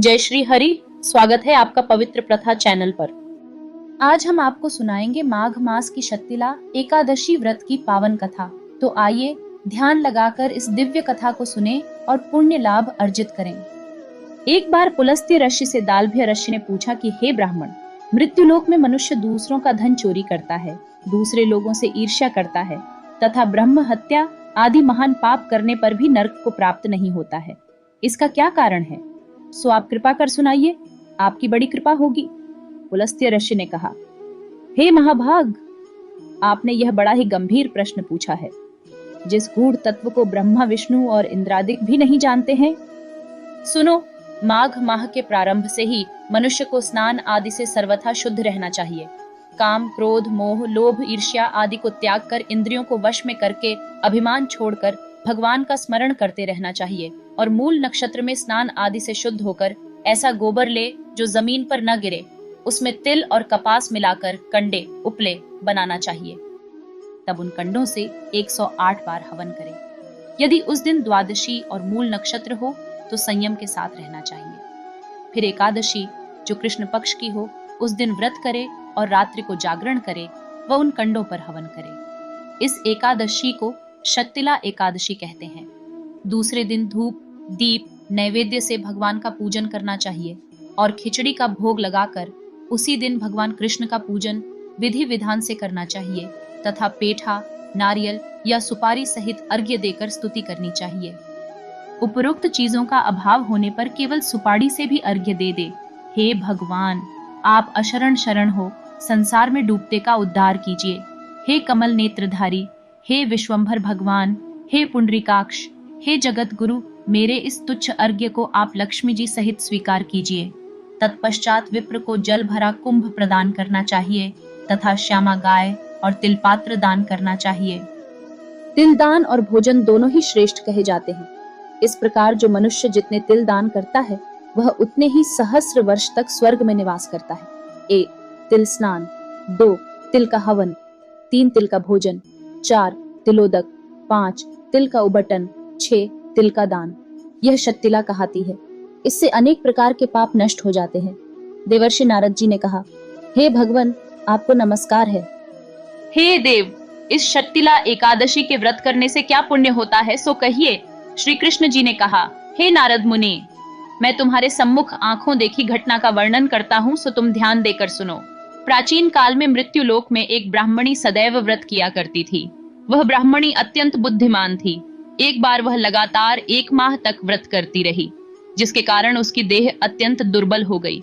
जय श्री हरि। स्वागत है आपका पवित्र प्रथा चैनल पर। आज हम आपको सुनाएंगे माघ मास की शक्तिला एकादशी व्रत की पावन कथा। तो आइए ध्यान लगाकर इस दिव्य कथा को सुने और पुण्य लाभ अर्जित करें। एक बार पुलस्त्य ऋषि से दालभ्य ऋषि ने पूछा कि हे ब्राह्मण, मृत्युलोक में मनुष्य दूसरों का धन चोरी करता है, दूसरे लोगों से ईर्ष्या करता है तथा ब्रह्म हत्या आदि महान पाप करने पर भी नरक को प्राप्त नहीं होता है। इसका क्या कारण है? सो आप कृपा कर सुनाइए, आपकी बड़ी कृपा होगी। पुलस्त्य ऋषि ने कहा, हे महाभाग, आपने यह बड़ा ही गंभीर प्रश्न पूछा है, जिस गूढ़ तत्व को ब्रह्मा विष्णु और इंद्रादिक भी नहीं जानते हैं। सुनो, माघ माह के प्रारंभ से ही मनुष्य को स्नान आदि से सर्वथा शुद्ध रहना चाहिए। काम, क्रोध, मोह, लोभ, ईर्ष्या आदि को त्याग कर इंद्रियों को वश में करके अभिमान छोड़कर भगवान का स्मरण करते रहना चाहिए और मूल नक्षत्र में स्नान आदि से शुद्ध होकर ऐसा गोबर ले जो जमीन पर न गिरे, उसमें तिल और कपास मिलाकर कंडे उपले बनाना चाहिए। तब उन कंडों से 108 बार हवन करें। यदि उस दिन द्वादशी और मूल नक्षत्र हो तो संयम के साथ रहना चाहिए। फिर एकादशी जो कृष्ण पक्ष की हो उस दिन व्रत करे और रात्रि को जागरण करे व उन कंडों पर हवन करे। इस एकादशी को शक्तिला एकादशी कहते हैं। दूसरे दिन धूप, दीप, नैवेद्य से भगवान का पूजन करना चाहिए और खिचड़ी का भोग लगाकर उसी दिन भगवान कृष्ण का पूजन विधि विधान से करना चाहिए तथा पेठा, नारियल या सुपारी सहित अर्घ्य देकर स्तुति करनी चाहिए। उपरोक्त चीजों का अभाव होने पर केवल सुपारी से भी अर्घ्य दे दे। हे भगवान, आप अशरण शरण हो, संसार में डूबते का उद्धार कीजिए। हे कमल नेत्रधारी, हे विश्वंभर भगवान, हे पुंडरीकाक्ष, हे जगत गुरु, मेरे इस तुच्छ अर्घ्य को आप लक्ष्मी जी सहित स्वीकार कीजिए। तत्पश्चात विप्र को जल भरा कुंभ प्रदान करना चाहिए तथा श्यामा गाय और तिलपात्र दान करना चाहिए। तिल दान और भोजन दोनों ही श्रेष्ठ कहे जाते हैं। इस प्रकार जो मनुष्य जितने तिल दान करता है वह उतने ही सहस्र वर्ष तक स्वर्ग में निवास करता है। 1. तिल स्नान। 2. तिल का हवन। 3. तिल का भोजन। 4. तिलोदक। 5. तिल का उबटन। 6. तिल का दान। यह शक्तिला कहाती है। इससे अनेक प्रकार के पाप नष्ट हो जाते हैं। देवर्षि नारद जी ने कहा, हे भगवान, आपको नमस्कार है। हे देव, इस शक्तिला एकादशी के व्रत करने से क्या पुण्य होता है सो कहिए। श्री कृष्ण जी ने कहा, हे नारद मुनि, मैं तुम्हारे सम्मुख आंखों देखी घटना का वर्णन करता हूँ, सो तुम ध्यान देकर सुनो। प्राचीन काल में मृत्युलोक में एक ब्राह्मणी सदैव व्रत किया करती थी। वह ब्राह्मणी अत्यंत बुद्धिमान थी। एक बार वह लगातार 1 माह तक व्रत करती रही, जिसके कारण उसकी देह अत्यंत दुर्बल हो गई।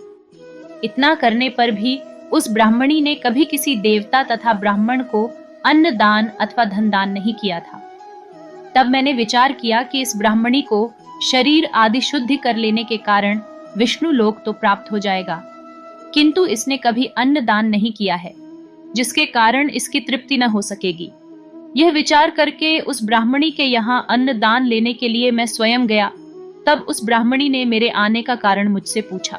इतना करने पर भी उस ब्राह्मणी ने कभी किसी देवता तथा ब्राह्मण को अन्न दान अथवा धन दान नहीं किया था। तब मैंने विचार किया कि इस ब्राह्मणी को शरीर आदि शुद्धि कर लेने के कारण विष्णु लोक तो प्राप्त हो जाएगा, किंतु इसने कभी अन्न दान नहीं किया है, जिसके कारण इसकी तृप्ति न हो सकेगी। यह विचार करके उस ब्राह्मणी के यहाँ अन्न दान लेने के लिए मैं स्वयं गया। तब उस ब्राह्मणी ने मेरे आने का कारण मुझसे पूछा।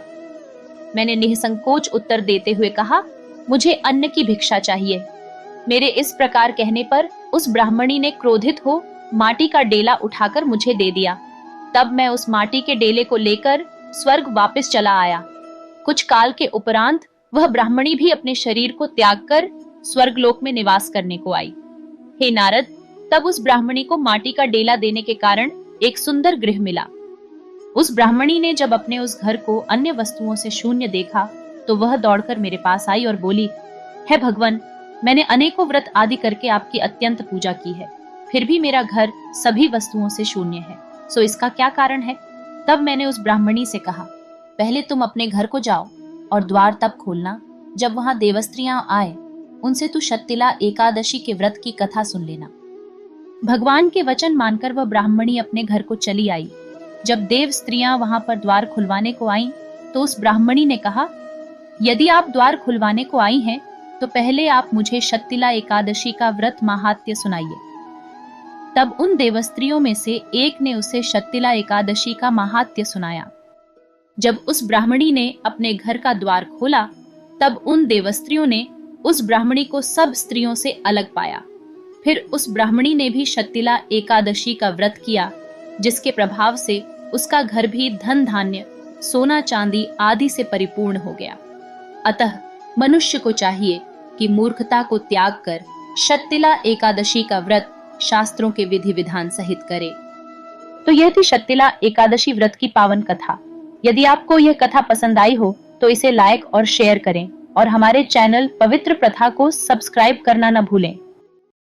मैंने निसंकोच उत्तर देते हुए कहा, मुझे अन्न की भिक्षा चाहिए। मेरे इस प्रकार कहने पर उस ब्राह्मणी ने क्रोधित हो माटी का डेला उठाकर मुझे दे दिया। तब मैं उस माटी के डेले को लेकर स्वर्ग वापस चला आया। कुछ काल के उपरांत वह ब्राह्मणी भी अपने शरीर को त्याग कर स्वर्गलोक में निवास करने को आई। हे नारद, तब उस ब्राह्मणी को माटी का डेला देने के कारण एक सुंदर गृह मिला। उस ब्राह्मणी ने जब अपने उस घर को अन्य वस्तुओं से शून्य देखा तो वह दौड़कर मेरे पास आई और बोली, हे भगवान, मैंने अनेकों व्रत आदि करके आपकी अत्यंत पूजा की है, फिर भी मेरा घर सभी वस्तुओं से शून्य है, सो इसका क्या कारण है? तब मैंने उस ब्राह्मणी से कहा, पहले तुम अपने घर को जाओ और द्वार तब खोलना जब वहां देवस्त्रियां आए, उनसे तू शक्तिला एकादशी के व्रत की कथा सुन लेना। भगवान के वचन मानकर वह ब्राह्मणी अपने घर को चली आई। जब देव स्त्रियां वहां पर द्वार खुलवाने को आईं, तो उस ब्राह्मणी ने कहा, यदि आप द्वार खुलवाने को आई हैं तो पहले आप मुझे शक्तिला एकादशी का व्रत महात्म्य सुनाइए। तब उन देवस्त्रियों में से एक ने उसे शक्तिला एकादशी का महात्म्य सुनाया। जब उस ब्राह्मणी ने अपने घर का द्वार खोला तब उन देवस्त्रियों ने उस ब्राह्मणी को सब स्त्रियों से अलग पाया। फिर उस ब्राह्मणी ने भी शक्तिला एकादशी का व्रत किया, जिसके प्रभाव से उसका घर भी धन धान्य सोना चांदी आदि से परिपूर्ण हो गया। अतः मनुष्य को चाहिए कि मूर्खता को त्याग कर शत्तिला एकादशी का व्रत शास्त्रों के विधि विधान सहित करे। तो यह थी शत्तिला एकादशी व्रत की पावन कथा। यदि आपको यह कथा पसंद आई हो तो इसे लाइक और शेयर करें और हमारे चैनल पवित्र प्रथा को सब्सक्राइब करना न भूलें।